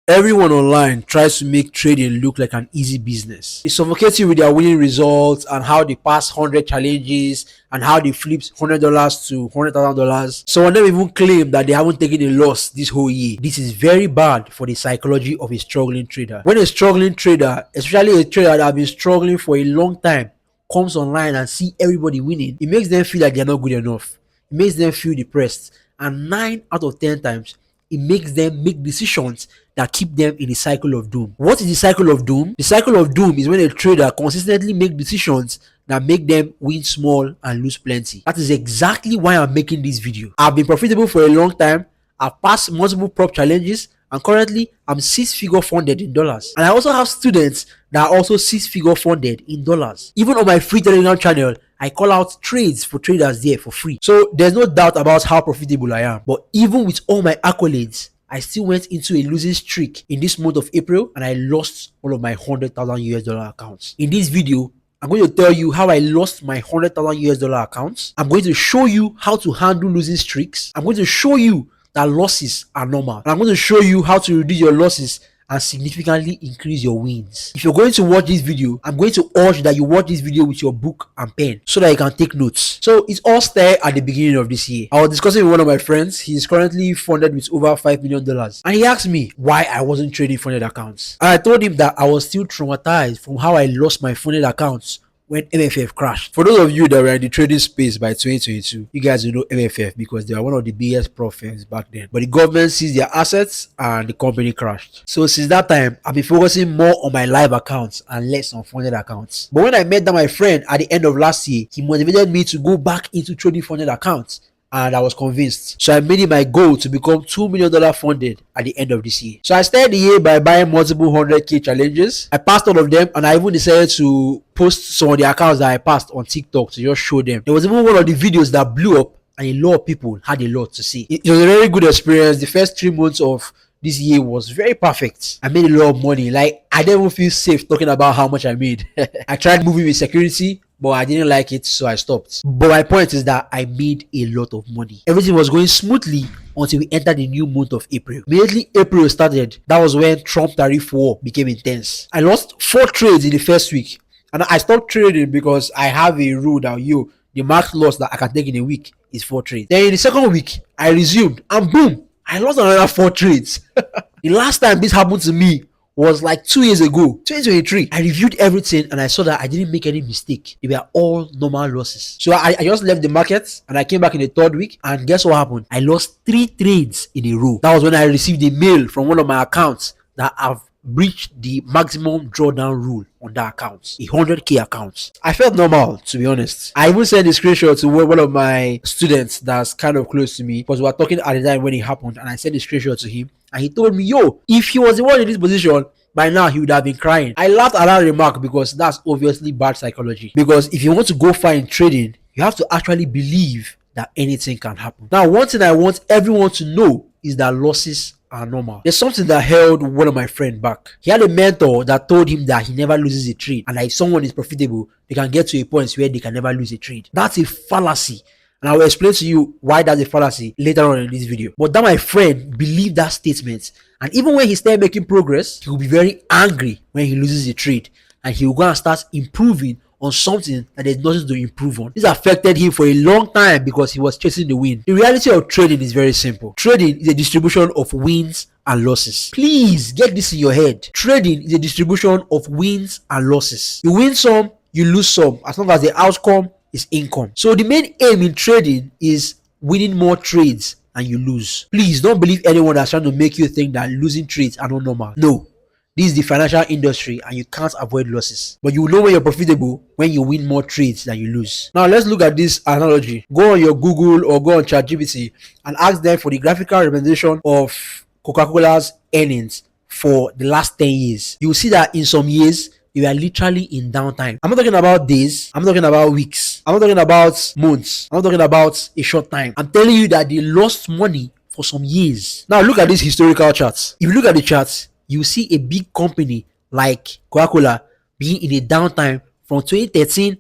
Everyone online tries to make trading look like an easy business. They suffocate you with their winning results and how they pass 100 challenges and how they flipped $100 to $100,000. Some of them even claim that they haven't taken a loss this whole year. This is very bad for the psychology of a struggling trader. When a struggling trader, especially a trader that has been struggling for a long time, comes online and see everybody winning, it makes them feel like they're not good enough. It makes them feel depressed. And 9 out of 10 times, it makes them make decisions that keep them in a cycle of doom. What is the cycle of doom? The cycle of doom is when a trader consistently makes decisions that make them win small and lose plenty. That is exactly why I'm making this video. I've been profitable for a long time. I've passed multiple prop challenges, and currently I'm 6-figure funded in dollars. And I also have students that are also 6-figure funded in dollars. Even on my free Telegram channel, I call out trades for traders there for free. So there's no doubt about how profitable I am. But even with all my accolades, I still went into a losing streak in this month of April, and I lost all of my $100,000 accounts. In this video, I'm going to tell you how I lost my $100,000 accounts. I'm going to show you how to handle losing streaks. I'm going to show you that losses are normal. And I'm going to show you how to reduce your losses and significantly increase your wins. If you're going to watch this video, I'm going to urge that you watch this video with your book and pen so that you can take notes. So it's all started at the beginning of this year. I was discussing with one of my friends. He's currently funded with over $5 million. And he asked me why I wasn't trading funded accounts. And I told him that I was still traumatized from how I lost my funded accounts when MFF crashed. For those of you that were in the trading space by 2022, you guys will know MFF because they were one of the biggest prop firms back then. But the government seized their assets and the company crashed. So since that time, I've been focusing more on my live accounts and less on funded accounts. But when I met that my friend at the end of last year, he motivated me to go back into trading funded accounts. And I was convinced. So I made it my goal to become $2 million funded at the end of this year. So I started the year by buying multiple 100K challenges. I passed all of them, and I even decided to post some of the accounts that I passed on TikTok to just show them. There was even one of the videos that blew up, and a lot of people had a lot to say. It was a very good experience. The first 3 months of this year was very perfect. I made a lot of money. Like, I didn't even feel safe talking about how much I made. I tried moving with security, but I didn't like it, so I stopped. But my point is that I made a lot of money. Everything was going smoothly until we entered the new month of April. Immediately April started, that was when Trump tariff war became intense. I lost 4 trades in the first week. And I stopped trading because I have a rule that the max loss that I can take in a week is 4 trades. Then in the second week, I resumed, and boom, I lost another 4 trades. The last time this happened to me was like 2 years ago, 2023. I reviewed everything and I saw that I didn't make any mistake. They were all normal losses. So I just left the market and I came back in the 3rd week, and guess what happened? I lost 3 trades in a row. That was when I received a mail from one of my accounts that I've breached the maximum drawdown rule on that account, a 100K account. I felt normal, to be honest. I even sent a screenshot to one of my students that's kind of close to me, because we were talking at the time when it happened, and I sent a screenshot to him, and he told me, yo, if he was the one in this position, by now he would have been crying. I laughed at that remark because that's obviously bad psychology. Because if you want to go far in trading, you have to actually believe that anything can happen. Now, one thing I want everyone to know is that losses are normal. There's something that held one of my friends back. He had a mentor that told him that he never loses a trade, and that if someone is profitable, they can get to a point where they can never lose a trade. That's a fallacy. And I will explain to you why that's a fallacy later on in this video. But that my friend believed that statement. And even when he started making progress, he will be very angry when he loses a trade. And he will go and start improving on something that there's nothing to improve on. This affected him for a long time because he was chasing the win. The reality of trading is very simple. Trading is a distribution of wins and losses. Please get this in your head. Trading is a distribution of wins and losses. You win some, you lose some, as long as the outcome is income. So the main aim in trading is winning more trades and you lose. Please don't believe anyone that's trying to make you think that losing trades are not normal. No. This is the financial industry and you can't avoid losses. But you will know when you're profitable when you win more trades than you lose. Now let's look at this analogy. Go on your Google or go on ChatGPT and ask them for the graphical representation of Coca-Cola's earnings for the last 10 years. You will see that in some years, you are literally in downtime. I'm not talking about days. I'm not talking about weeks. I'm not talking about months. I'm not talking about a short time. I'm telling you that they lost money for some years. Now look at this historical charts. If you look at the charts, you see a big company like Coca-Cola being in a downtime from 2013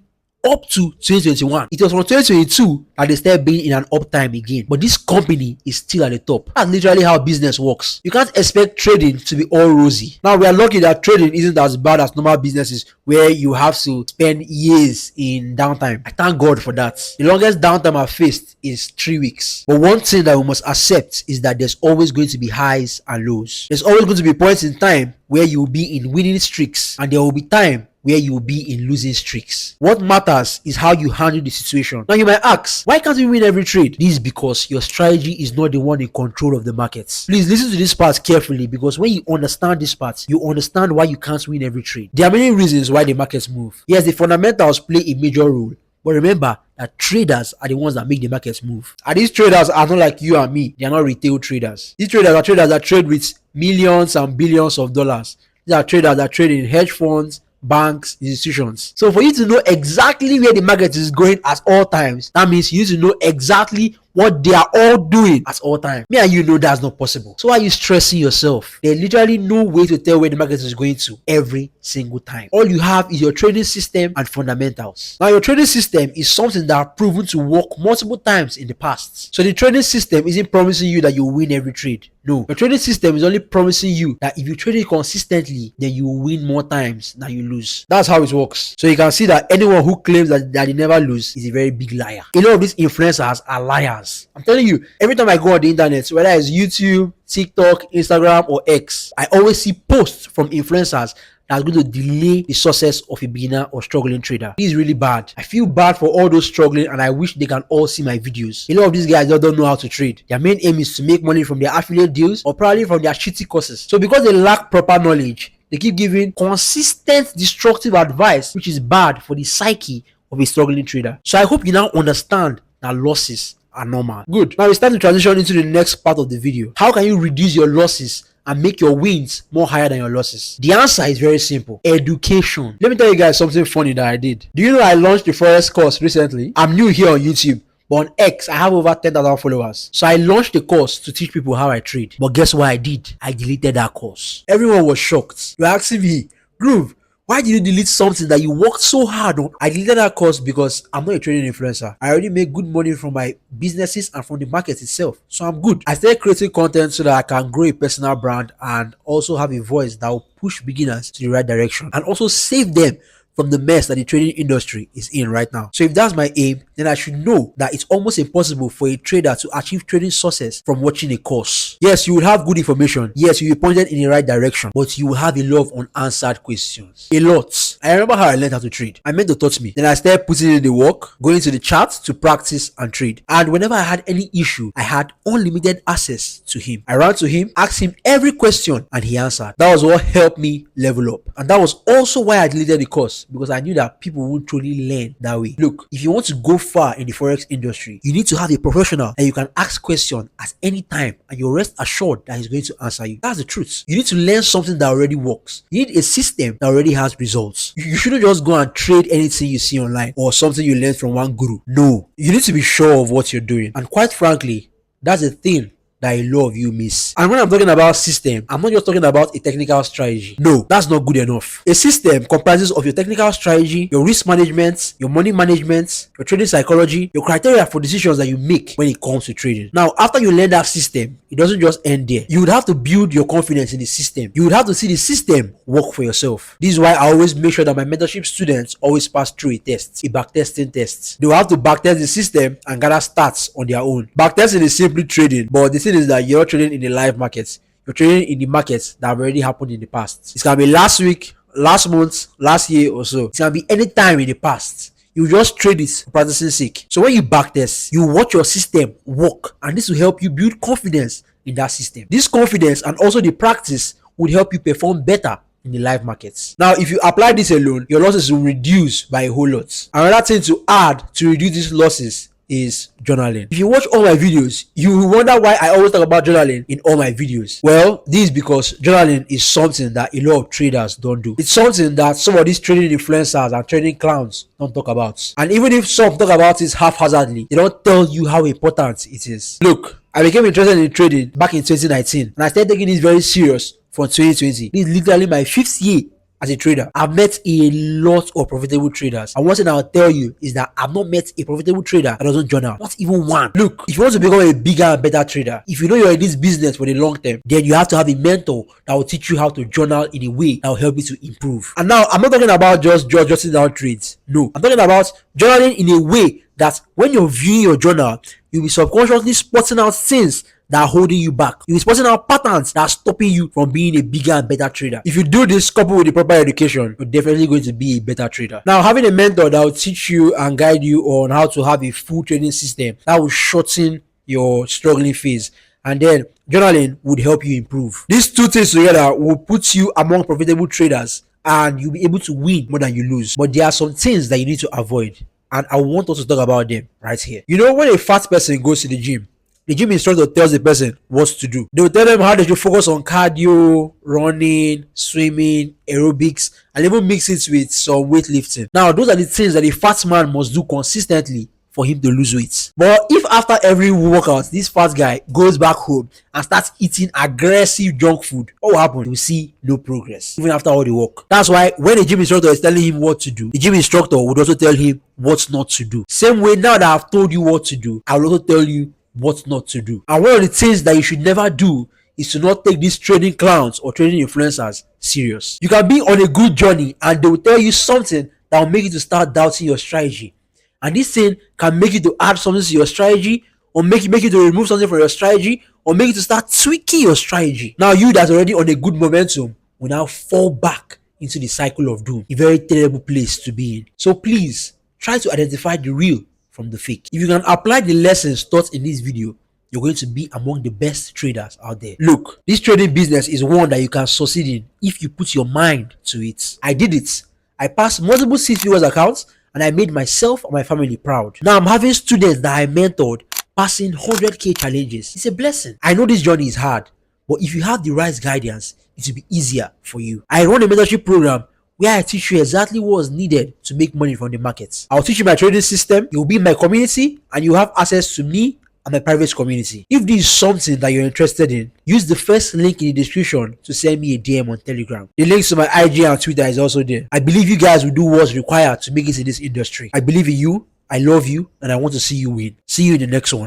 up to 2021. It was from 2022 that they started being in an uptime again. But this company is still at the top. That's literally how business works. You can't expect trading to be all rosy. Now, we are lucky that trading isn't as bad as normal businesses where you have to spend years in downtime. I thank God for that. The longest downtime I've faced is 3 weeks. But one thing that we must accept is that there's always going to be highs and lows. There's always going to be points in time where you will be in winning streaks, and there will be time where you will be in losing streaks. What matters is how you handle the situation. Now, you might ask, why can't you win every trade? This is because your strategy is not the one in control of the markets. Please listen to this part carefully, because when you understand this part, you understand why you can't win every trade. There are many reasons why the markets move. Yes, the fundamentals play a major role, but remember that traders are the ones that make the markets move. And these traders are not like you and me. They are not retail traders. These traders are traders that trade with millions and billions of dollars. These are traders that trade in hedge funds, banks, institutions. So for you to know exactly where the market is going at all times, that means you need to know exactly what they are all doing at all times. Me and you know that's not possible. So why are you stressing yourself? There's literally no way to tell where the market is going to every single time. All you have is your trading system and fundamentals. Now, your trading system is something that have proven to work multiple times in the past. So the trading system isn't promising you that you win every trade. No, your trading system is only promising you that if you trade it consistently, then you will win more times than you lose. That's how it works. So you can see that anyone who claims that they never lose is a very big liar. A lot of these influencers are liars. I'm telling you, every time I go on the internet, whether it's YouTube, TikTok, Instagram, or X, I always see posts from influencers that's going to delay the success of a beginner or struggling trader. This is really bad. I feel bad for all those struggling, and I wish they can all see my videos. A lot of these guys don't know how to trade. Their main aim is to make money from their affiliate deals or probably from their shitty courses. So because they lack proper knowledge, they keep giving consistent destructive advice, which is bad for the psyche of a struggling trader. So I hope you now understand that losses are normal. Good. Now it's time to transition into the next part of the video. How can you reduce your losses and make your wins more higher than your losses? The answer is very simple: education. Let me tell you guys something funny that I did. Do you know I launched the Forex course recently? I'm new here on YouTube, but on X I have over 10,000 followers. So I launched the course to teach people how I trade. But guess what I did? I deleted that course. Everyone was shocked. You're asking me, Groove, why did you delete something that you worked so hard on? I deleted that course because I'm not a trading influencer. I already make good money from my businesses and from the market itself. So I'm good. I started creating content so that I can grow a personal brand and also have a voice that will push beginners to the right direction and also save them from the mess that the trading industry is in right now. So if that's my aim, then I should know that it's almost impossible for a trader to achieve trading success from watching a course. Yes, you will have good information. Yes, you will be pointed in the right direction, but you will have a lot of unanswered questions. A lot. I remember how I learned how to trade. My mentor taught me. Then I started putting in the work, going to the charts to practice and trade. And whenever I had any issue, I had unlimited access to him. I ran to him, asked him every question, and he answered. That was what helped me level up. And that was also why I deleted the course, because I knew that people won't truly learn that way. Look, if you want to go far in the Forex industry, you need to have a professional that you can ask questions at any time and you'll rest assured that he's going to answer you. That's the truth. You need to learn something that already works. You need a system that already has results. You shouldn't just go and trade anything you see online or something you learned from one guru. No, you need to be sure of what you're doing. And quite frankly, that's the thing that a lot of you miss. And when I'm talking about system, I'm not just talking about a technical strategy. No, that's not good enough. A system comprises of your technical strategy, your risk management, your money management, your trading psychology, your criteria for decisions that you make when it comes to trading. Now, after you learn that system, it doesn't just end there. You would have to build your confidence in the system. You would have to see the system work for yourself. This is why I always make sure that my mentorship students always pass through a test, a backtesting test. They will have to backtest the system and gather stats on their own. Backtesting is simply trading, but the thing is that you're not trading in the live markets. You're trading in the markets that have already happened in the past. It can be last week, last month, last year or so. It can be any time in the past. You just trade it for practicing sake. So when you backtest, you watch your system work, and this will help you build confidence in that system. This confidence and also the practice would help you perform better in the live markets. Now, if you apply this alone, your losses will reduce by a whole lot. Another thing to add to reduce these losses is journaling. If you watch all my videos, you will wonder why I always talk about journaling in all my videos. Well, this is because journaling is something that a lot of traders don't do. It's something that some of these trading influencers and trading clowns don't talk about. And even if some talk about it haphazardly, they don't tell you how important it is. Look, I became interested in trading back in 2019, and I started taking this very serious from 2020. This is literally my 5th year as a trader. I've met a lot of profitable traders. And one thing I'll tell you is that I've not met a profitable trader that doesn't journal. Not even one. Look, if you want to become a bigger and better trader, if you know you're in this business for the long term, then you have to have a mentor that will teach you how to journal in a way that will help you to improve. And now, I'm not talking about just jotting down trades. No, I'm talking about journaling in a way that when you're viewing your journal, you'll be subconsciously spotting out things that are holding you back. You'll be spotting out patterns that are stopping you from being a bigger and better trader. If you do this coupled with the proper education, you're definitely going to be a better trader. Now, having a mentor that will teach you and guide you on how to have a full trading system that will shorten your struggling phase, and then journaling would help you improve. These two things together will put you among profitable traders, and you'll be able to win more than you lose. But there are some things that you need to avoid, and I want us to talk about them right here. You know, when a fat person goes to the gym instructor tells the person what to do. They will tell them how they should focus on cardio, running, swimming, aerobics, and even mix it with some weightlifting. Now, those are the things that a fat man must do consistently for him to lose weight. But if after every workout, this fat guy goes back home and starts eating aggressive junk food, what will happen? You will see no progress, even after all the work. That's why when a gym instructor is telling him what to do, the gym instructor would also tell him what not to do. Same way, now that I've told you what to do, I will also tell you what not to do. And one of the things that you should never do is to not take these trading clowns or trading influencers serious. You can be on a good journey and they will tell you something that will make you to start doubting your strategy. And this thing can make you to add something to your strategy, or make you to remove something from your strategy, or make you to start tweaking your strategy. Now, you that's already on a good momentum will now fall back into the cycle of doom. A very terrible place to be in. So please try to identify the real from the fake. If you can apply the lessons taught in this video, you're going to be among the best traders out there. Look, this trading business is one that you can succeed in if you put your mind to it. I did it. I passed multiple six-figures accounts and I made myself and my family proud. Now I'm having students that I mentored passing 100k challenges. It's a blessing. I know this journey is hard, but if you have the right guidance, it will be easier for you. I run a mentorship program where I teach you exactly what is needed to make money from the markets. I'll teach you my trading system, you'll be in my community, and you'll have access to me and my private community. If this is something that you're interested in, use the first link in the description to send me a DM on Telegram. The links to my IG and Twitter is also there. I believe you guys will do what's required to make it in this industry. I believe in you, I love you, and I want to see you win. See you in the next one.